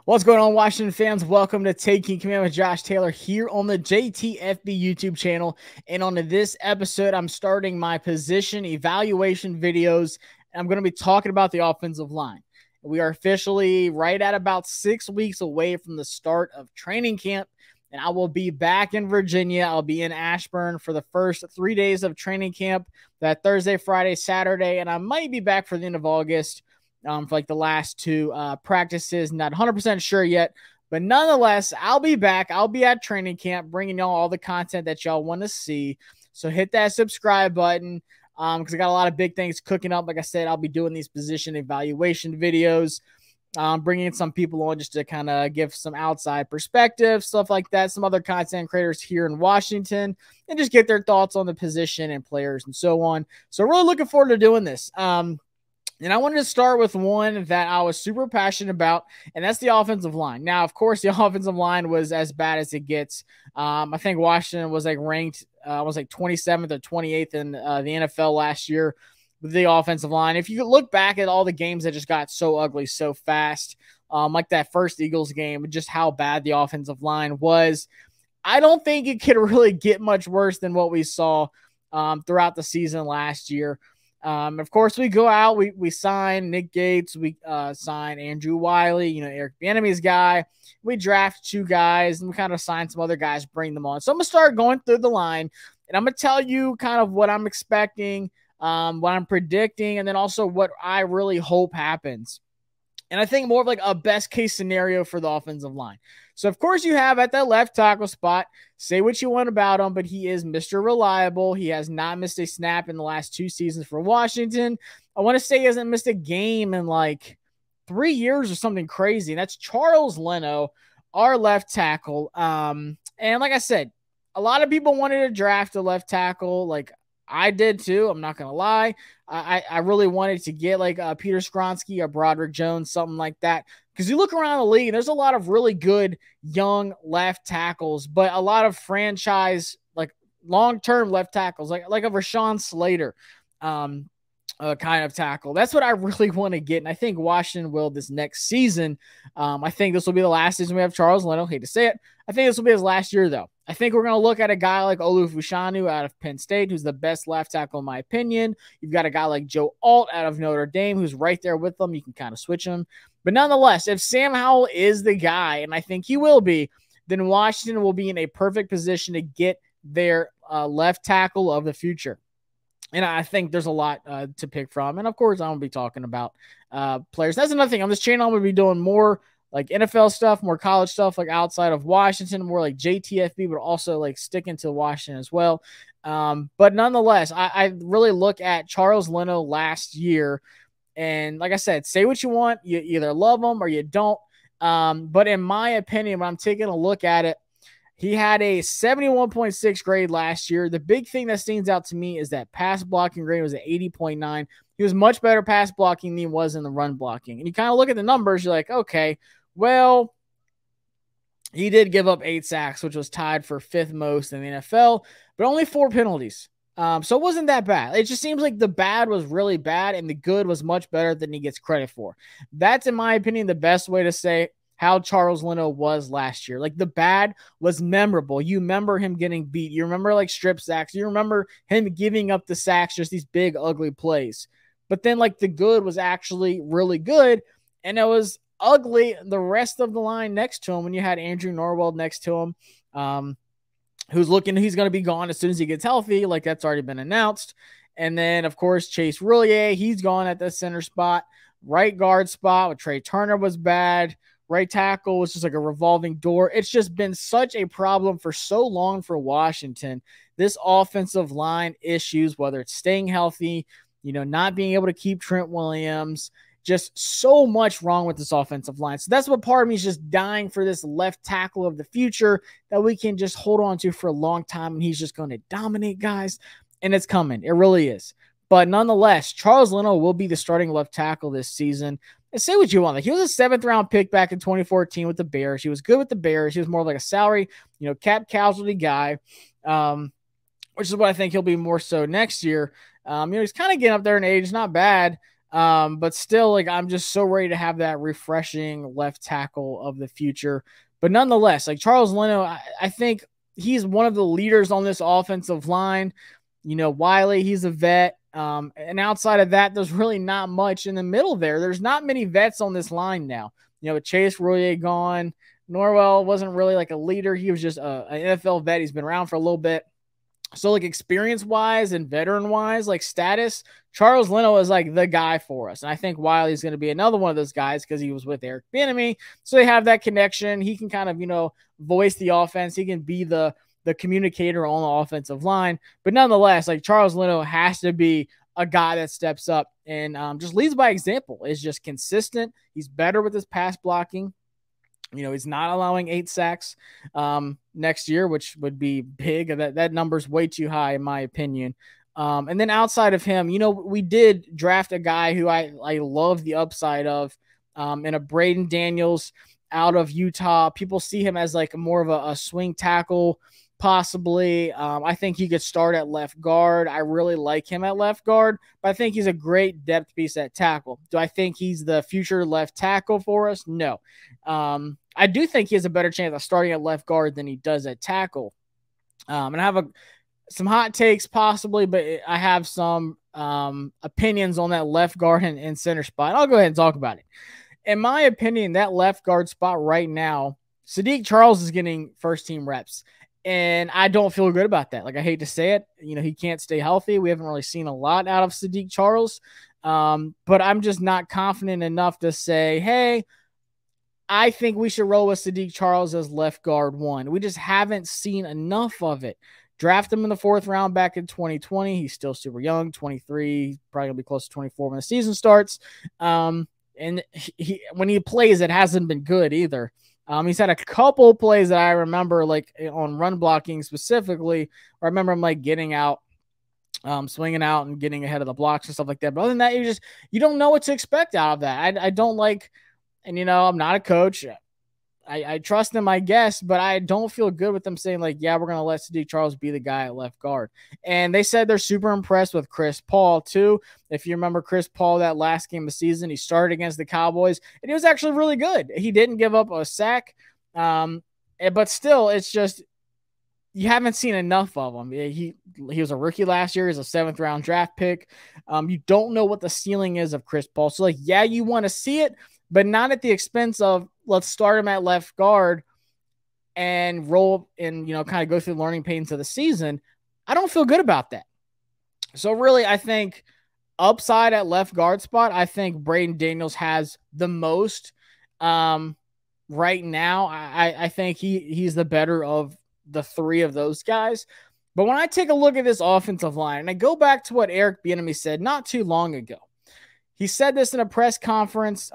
What's going on, Washington fans? Welcome to Taking Command with Josh Taylor here on the JTFB YouTube channel. And on this episode, I'm starting my position evaluation videos. I'm going to be talking about the offensive line. We are officially right at about 6 weeks away from the start of training camp, and I will be back in Virginia. I'll be in Ashburn for the first 3 days of training camp, that Thursday, Friday, Saturday, and I might be back for the end of August. For like the last two practices. Not 100% sure yet, but nonetheless, I'll be back. I'll be at training camp bringing y'all all the content that y'all want to see. So hit that subscribe button because I got a lot of big things cooking up. Like I said, I'll be doing these position evaluation videos, bringing in some people on just to kind of give some outside perspective, stuff like that, some other content creators here in Washington, and just get their thoughts on the position and players and so on. So really looking forward to doing this. And I wanted to start with one that I was super passionate about, and that's the offensive line. Now, of course, the offensive line was as bad as it gets. I think Washington was ranked 27th or 28th in the NFL last year with the offensive line. If you look back at all the games that just got so ugly so fast, like that first Eagles game, just how bad the offensive line was, I don't think it could really get much worse than what we saw throughout the season last year. Of course, we go out, we sign Nick Gates, we sign Andrew Wylie, Eric Bieniemy's guy. We draft two guys, and we kind of sign some other guys, bring them on. So I'm going to start going through the line, and I'm going to tell you kind of what I'm expecting, what I'm predicting, and then also what I really hope happens. And I think more of like a best case scenario for the offensive line. So, of course, you have at that left tackle spot, say what you want about him, but he is Mr. Reliable. He has not missed a snap in the last 2 seasons for Washington. I want to say he hasn't missed a game in like 3 years or something crazy. And that's Charles Leno, our left tackle. And like I said, a lot of people wanted to draft a left tackle. Like I did too. I'm not going to lie. I really wanted to get like Peter Skronsky or Broderick Jones, something like that. Because you look around the league, there's a lot of really good young left tackles, but a lot of franchise, like long-term left tackles, like a Rashawn Slater kind of tackle. That's what I really want to get, and I think Washington will this next season. I think this will be the last season we have Charles Leno. Hate to say it. I think this will be his last year, though. I think we're going to look at a guy like Olu Fashanu out of Penn State, who's the best left tackle in my opinion. You've got a guy like Joe Alt out of Notre Dame, who's right there with them. You can kind of switch him. But nonetheless, if Sam Howell is the guy, and I think he will be, then Washington will be in a perfect position to get their left tackle of the future. And I think there's a lot to pick from. And, of course, I'm going to be talking about players. That's another thing. On this channel, I'm going to be doing more like NFL stuff, more college stuff, like outside of Washington, more like JTFB, but also like sticking to Washington as well. But nonetheless, I really look at Charles Leno last year. And like I said, say what you want. You either love him or you don't. But in my opinion, when I'm taking a look at it, he had a 71.6 grade last year. The big thing that stands out to me is that pass blocking grade was at 80.9. He was much better pass blocking than he was in the run blocking. And you kind of look at the numbers, you're like, okay, well, he did give up 8 sacks, which was tied for 5th most in the NFL, but only 4 penalties. So it wasn't that bad. It just seems like the bad was really bad and the good was much better than he gets credit for. That's, in my opinion, the best way to say how Charles Leno was last year. Like the bad was memorable. You remember him getting beat. You remember like strip sacks. You remember him giving up the sacks, just these big, ugly plays. But then like the good was actually really good. And it was ugly the rest of the line next to him when you had Andrew Norwell next to him. Who's looking, he's going to be gone as soon as he gets healthy. Like that's already been announced. And then, of course, Chase Roullier, he's gone at the center spot. Right guard spot with Trae Turner was bad. Right tackle was just like a revolving door. It's just been such a problem for so long for Washington. This offensive line issues, whether it's staying healthy, not being able to keep Trent Williams, just so much wrong with this offensive line. So that's what part of me is just dying for this left tackle of the future that we can just hold on to for a long time, and he's just going to dominate guys, and it's coming. It really is. But nonetheless, Charles Leno will be the starting left tackle this season. And say what you want. Like, he was a 7th-round pick back in 2014 with the Bears. He was good with the Bears. He was more like a salary, cap casualty guy, which is what I think he'll be more so next year. He's kind of getting up there in age. Not bad. But still, like, I'm just so ready to have that refreshing left tackle of the future. But nonetheless, like Charles Leno, I think he's one of the leaders on this offensive line. You know, Wylie, he's a vet. And outside of that, there's really not much in the middle there. There's not many vets on this line now. You know, with Chase Roullier gone, Norwell wasn't really like a leader. He was just an NFL vet. He's been around for a little bit. So, like, experience-wise and veteran-wise, like, status, Charles Leno is, like, the guy for us. And I think Wylie's going to be another one of those guys because he was with Eric Bieniemy. So they have that connection. He can kind of, you know, voice the offense. He can be the communicator on the offensive line. But nonetheless, like, Charles Leno has to be a guy that steps up and just leads by example. Is just consistent. He's better with his pass blocking. You know, he's not allowing 8 sacks next year, which would be big. That number's way too high, in my opinion. And then outside of him, you know, we did draft a guy who I love the upside of in a Braden Daniels out of Utah. People see him as like more of a swing tackle, possibly. I think he could start at left guard. I really like him at left guard, but I think he's a great depth piece at tackle. Do I think he's the future left tackle for us? No. I do think he has a better chance of starting at left guard than he does at tackle. And I have some hot takes possibly, but I have some opinions on that left guard and center spot. I'll go ahead and talk about it. In my opinion, that left guard spot right now, Sadiq Charles is getting first team reps. And I don't feel good about that. Like, I hate to say it. You know, he can't stay healthy. We haven't really seen a lot out of Sadiq Charles. But I'm just not confident enough to say, hey, I think we should roll with Sadiq Charles as left guard 1. We just haven't seen enough of it. Draft him in the 4th round back in 2020. He's still super young, 23. He's probably going to be close to 24 when the season starts. And when he plays, it hasn't been good either. He's had a couple plays that I remember, like on run blocking specifically, where I remember him like getting out, swinging out and getting ahead of the blocks and stuff like that. But other than that, you don't know what to expect out of that. I don't like, and you know, I'm not a coach. I trust them, I guess, but I don't feel good with them saying like, yeah, we're going to let Sadiq Charles be the guy at left guard. And they said they're super impressed with Chris Paul too. If you remember Chris Paul, that last game of the season, he started against the Cowboys and he was actually really good. He didn't give up a sack. But still, it's just, you haven't seen enough of him. He was a rookie last year. He's a 7th round draft pick. You don't know what the ceiling is of Chris Paul. So like, yeah, you want to see it, but not at the expense of, let's start him at left guard and roll and, you know, kind of go through the learning pains of the season. I don't feel good about that. So really, I think upside at left guard spot, I think Braden Daniels has the most right now. I think he's the better of the 3 of those guys. But when I take a look at this offensive line, and I go back to what Eric Bieniemy said not too long ago, he said this in a press conference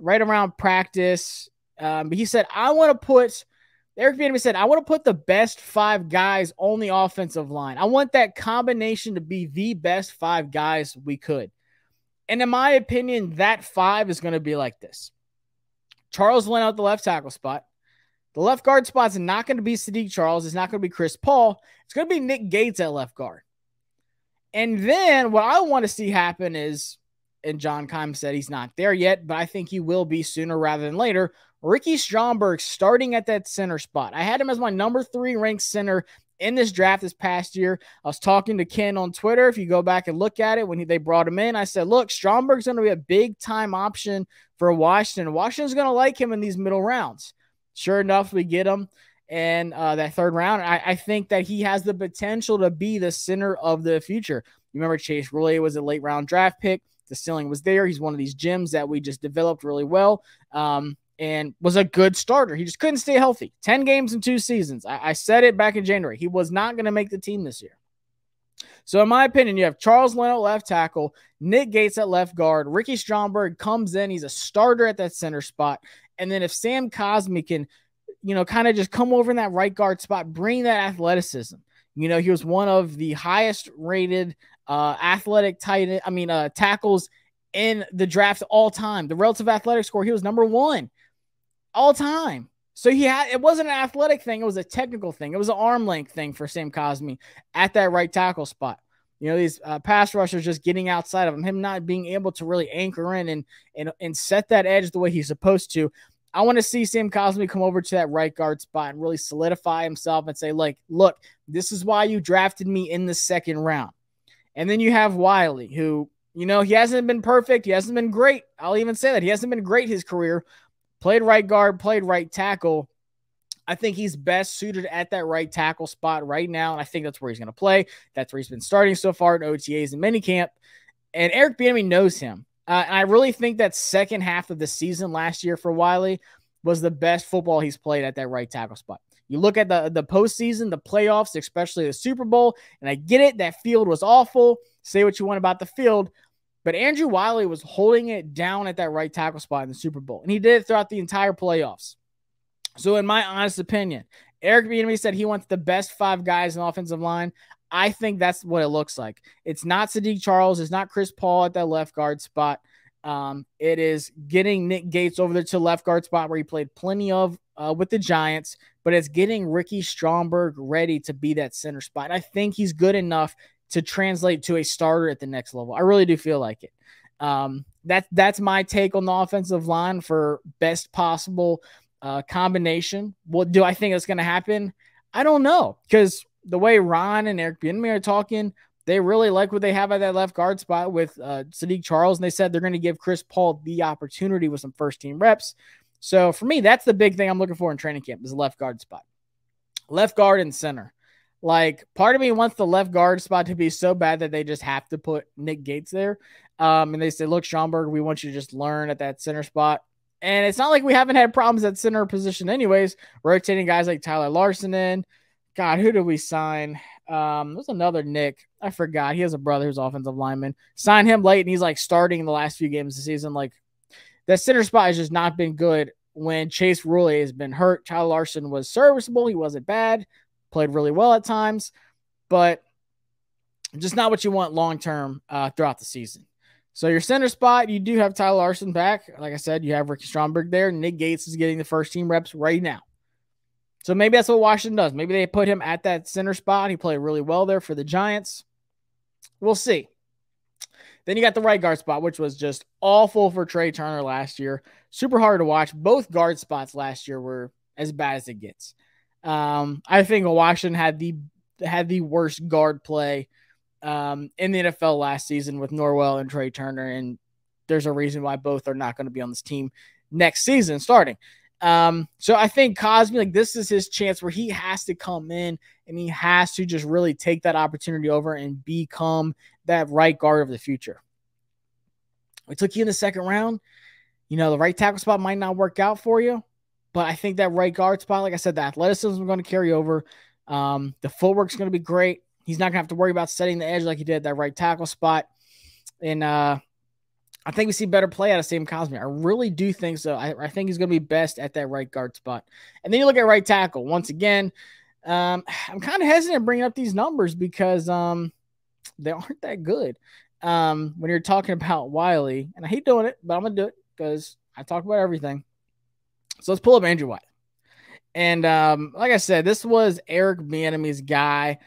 right around practice. But he said, Eric Bieniemy said, I want to put the best 5 guys on the offensive line. I want that combination to be the best 5 guys we could. And in my opinion, that 5 is going to be like this. Charles went out the left tackle spot. The left guard spot's not going to be Sadiq Charles. It's not going to be Chris Paul. It's going to be Nick Gates at left guard. And then what I want to see happen is, and John Keim said he's not there yet, but I think he will be sooner rather than later, Ricky Stromberg starting at that center spot. I had him as my number 3 ranked center in this draft this past year. I was talking to Ken on Twitter. If you go back and look at it, when they brought him in, I said, look, Stromberg's going to be a big-time option for Washington. Washington's going to like him in these middle rounds. Sure enough, we get him in that 3rd round. I think that he has the potential to be the center of the future. You remember Chase Roullier was a late-round draft pick. The ceiling was there. He's one of these gems that we just developed really well and was a good starter. He just couldn't stay healthy. 10 games in 2 seasons. I said it back in January. He was not going to make the team this year. So in my opinion, you have Charles Leno left tackle, Nick Gates at left guard, Ricky Stromberg comes in. He's a starter at that center spot. And then if Sam Cosmi can, you know, kind of just come over in that right guard spot, bring that athleticism. You know, he was one of the highest rated athletic tackles in the draft all time. The relative athletic score, he was number 1 all time. So it wasn't an athletic thing. It was a technical thing. It was an arm length thing for Sam Cosmi at that right tackle spot. You know, these pass rushers just getting outside of him not being able to really anchor in and set that edge the way he's supposed to. I want to see Sam Cosmi come over to that right guard spot and really solidify himself and say, like, look, this is why you drafted me in the second round. And then you have Wylie, who, you know, he hasn't been perfect. He hasn't been great. I'll even say that. He hasn't been great his career. Played right guard, played right tackle. I think he's best suited at that right tackle spot right now, and I think that's where he's going to play. That's where he's been starting so far in OTAs and minicamp. And Eric Bieniemy knows him. And I really think that second half of the season last year for Wylie was the best football he's played at that right tackle spot. You look at the postseason, the playoffs, especially the Super Bowl, and I get it, that field was awful. Say what you want about the field, but Andrew Wylie was holding it down at that right tackle spot in the Super Bowl, and he did it throughout the entire playoffs. So in my honest opinion, Eric Bieniemy said he wants the best 5 guys in the offensive line. I think that's what it looks like. It's not Sadiq Charles. It's not Chris Paul at that left guard spot. It is getting Nick Gates over there to left guard spot where he played plenty of with the Giants, but it's getting Ricky Stromberg ready to be that center spot. And I think he's good enough to translate to a starter at the next level. I really do feel like it. That's my take on the offensive line for best possible combination. What do I think that's going to happen? I don't know, because the way Ron and Eric Bieniemy are talking, they really like what they have at that left guard spot with Sadiq Charles, and they said they're going to give Chris Paul the opportunity with some first-team reps. So for me, that's the big thing I'm looking for in training camp is the left guard spot. Left guard and center. Like, part of me wants the left guard spot to be so bad that they just have to put Nick Gates there. And they say, look, Stromberg, we want you to just learn at that center spot. And it's not like we haven't had problems at center position anyways, rotating guys like Tyler Larson in. God, who did we sign? There's another Nick. I forgot. He has a brother who's offensive lineman. Signed him late, and he's like starting in the last few games of the season. Like, that center spot has just not been good when Chase Roullier has been hurt. Tyler Larson was serviceable. He wasn't bad. Played really well at times, but just not what you want long-term throughout the season. So your center spot, you do have Tyler Larson back. Like I said, you have Ricky Stromberg there. Nick Gates is getting the first-team reps right now. So maybe that's what Washington does. Maybe they put him at that center spot. He played really well there for the Giants. We'll see. Then you got the right guard spot, which was just awful for Trae Turner last year. Super hard to watch. Both guard spots last year were as bad as it gets. I think Washington had the worst guard play in the NFL last season with Norwell and Trae Turner, and there's a reason why both are not going to be on this team next season starting. So I think Cosmi, like, this is his chance where he has to come in and he has to just really take that opportunity over and become that right guard of the future. We took you in the second round. You know, the right tackle spot might not work out for you, but I think that right guard spot, like I said, the athleticism is going to carry over. The footwork is going to be great. He's not going to have to worry about setting the edge like he did at that right tackle spot. And I think we see better play out of Sam Cosmi. I really do think so. I think he's going to be best at that right guard spot. And then you look at right tackle. Once again, I'm kind of hesitant bringing up these numbers because they aren't that good. When you're talking about Wylie, and I hate doing it, but I'm going to do it because I talk about everything. So let's pull up Andrew Wylie. And like I said, this was Eric Bieniemy's guy.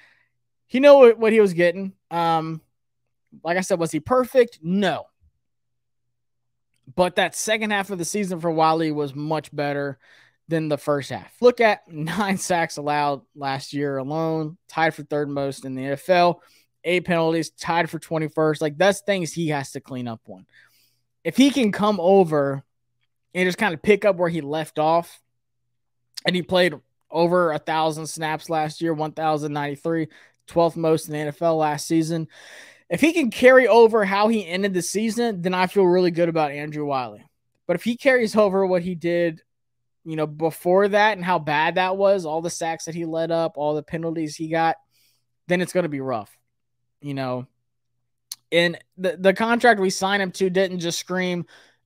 He knew what he was getting. Like I said, was he perfect? No. But that second half of the season for Wylie was much better than the first half. Look at 9 sacks allowed last year alone, tied for third most in the NFL. 8 penalties, tied for 21st. Like, that's things he has to clean up on. If he can come over and just kind of pick up where he left off, and he played over 1,000 snaps last year, 1,093, 12th most in the NFL last season. If he can carry over how he ended the season, then I feel really good about Andrew Wylie. But if he carries over what he did, you know, before that and how bad that was, all the sacks that he let up, all the penalties he got, then it's going to be rough, you know. And the contract we signed him to didn't just scream,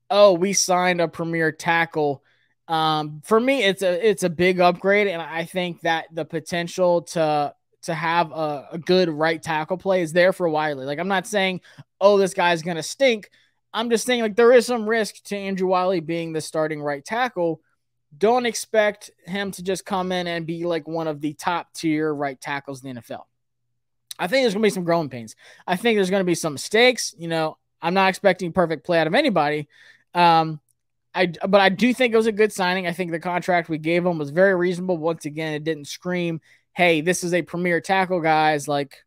oh, we signed a premier tackle. For me, it's a big upgrade, and I think that the potential to have a good right tackle play is there for Wylie. Like, I'm not saying, oh, this guy's going to stink. I'm just saying, like, there is some risk to Andrew Wylie being the starting right tackle. Don't expect him to just come in and be like one of the top tier right tackles in the NFL. I think there's going to be some growing pains. I think there's going to be some mistakes. You know, I'm not expecting perfect play out of anybody. But I do think it was a good signing. I think the contract we gave him was very reasonable. Once again, it didn't scream, hey, this is a premier tackle, guys. Like,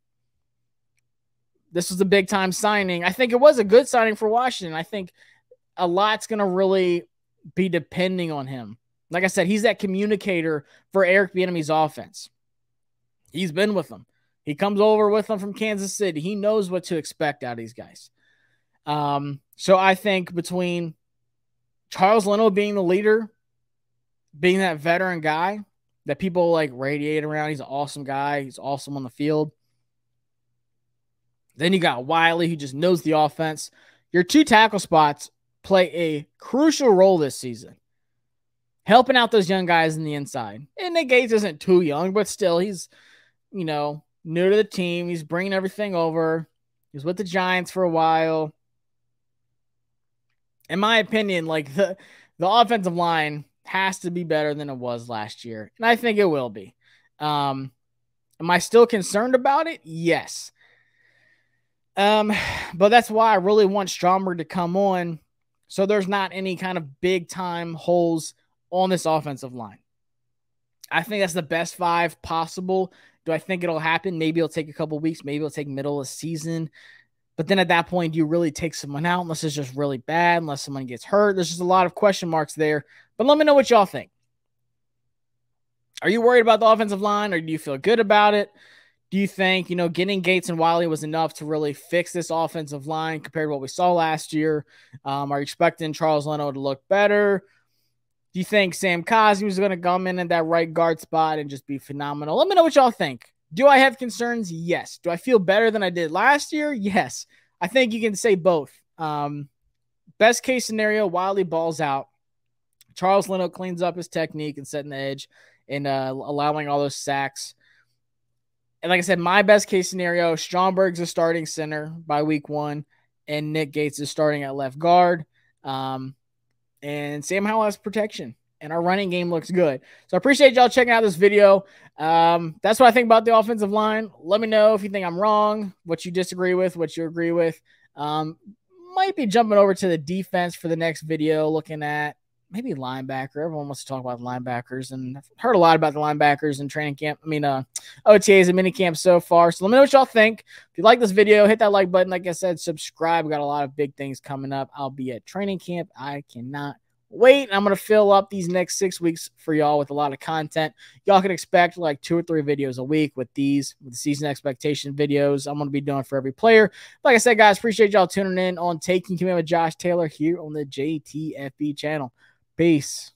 this was a big time signing. I think it was a good signing for Washington. I think a lot's going to really be depending on him. Like I said, he's that communicator for Eric Bieniemy's offense. He's been with them. He comes over with them from Kansas City. He knows what to expect out of these guys. So I think between Charles Leno being the leader, being that veteran guy that people like radiate around, he's an awesome guy. He's awesome on the field. Then you got Wylie, who just knows the offense. Your two tackle spots play a crucial role this season, helping out those young guys in the inside. And Nick Gates isn't too young, but still, he's, you know, new to the team. He's bringing everything over. He was with the Giants for a while. In my opinion, like the offensive line has to be better than it was last year. And I think it will be. Am I still concerned about it? Yes. But that's why I really want Stromberg to come on, so there's not any kind of big time holes on this offensive line. I think that's the best 5 possible. Do I think it'll happen? Maybe it'll take a couple weeks. Maybe it'll take middle of the season. But then at that point, do you really take someone out unless it's just really bad, unless someone gets hurt? There's just a lot of question marks there. But let me know what y'all think. Are you worried about the offensive line, or do you feel good about it? Do you think, you know, getting Gates and Wylie was enough to really fix this offensive line compared to what we saw last year? Are you expecting Charles Leno to look better? Do you think Sam Cosmi is going to come in at that right guard spot and just be phenomenal? Let me know what y'all think. Do I have concerns? Yes. Do I feel better than I did last year? Yes. I think you can say both. Best case scenario, Wylie balls out. Charles Leno cleans up his technique and setting the edge and allowing all those sacks. And like I said, my best case scenario, Stromberg's a starting center by week 1, and Nick Gates is starting at left guard. And Sam Howell has protection, and our running game looks good. So I appreciate y'all checking out this video. That's what I think about the offensive line. Let me know if you think I'm wrong, what you disagree with, what you agree with. Might be jumping over to the defense for the next video, looking at maybe linebacker. Everyone wants to talk about linebackers, and I've heard a lot about the linebackers in training camp. OTAs and mini camp so far. So let me know what y'all think. If you like this video, hit that like button. Like I said, subscribe. We got a lot of big things coming up. I'll be at training camp. I cannot wait. I'm going to fill up these next 6 weeks for y'all with a lot of content. Y'all can expect like 2 or 3 videos a week with the season expectation videos I'm going to be doing for every player. Like I said, guys, appreciate y'all tuning in on Taking Command with Josh Taylor here on the JTFB channel. Peace.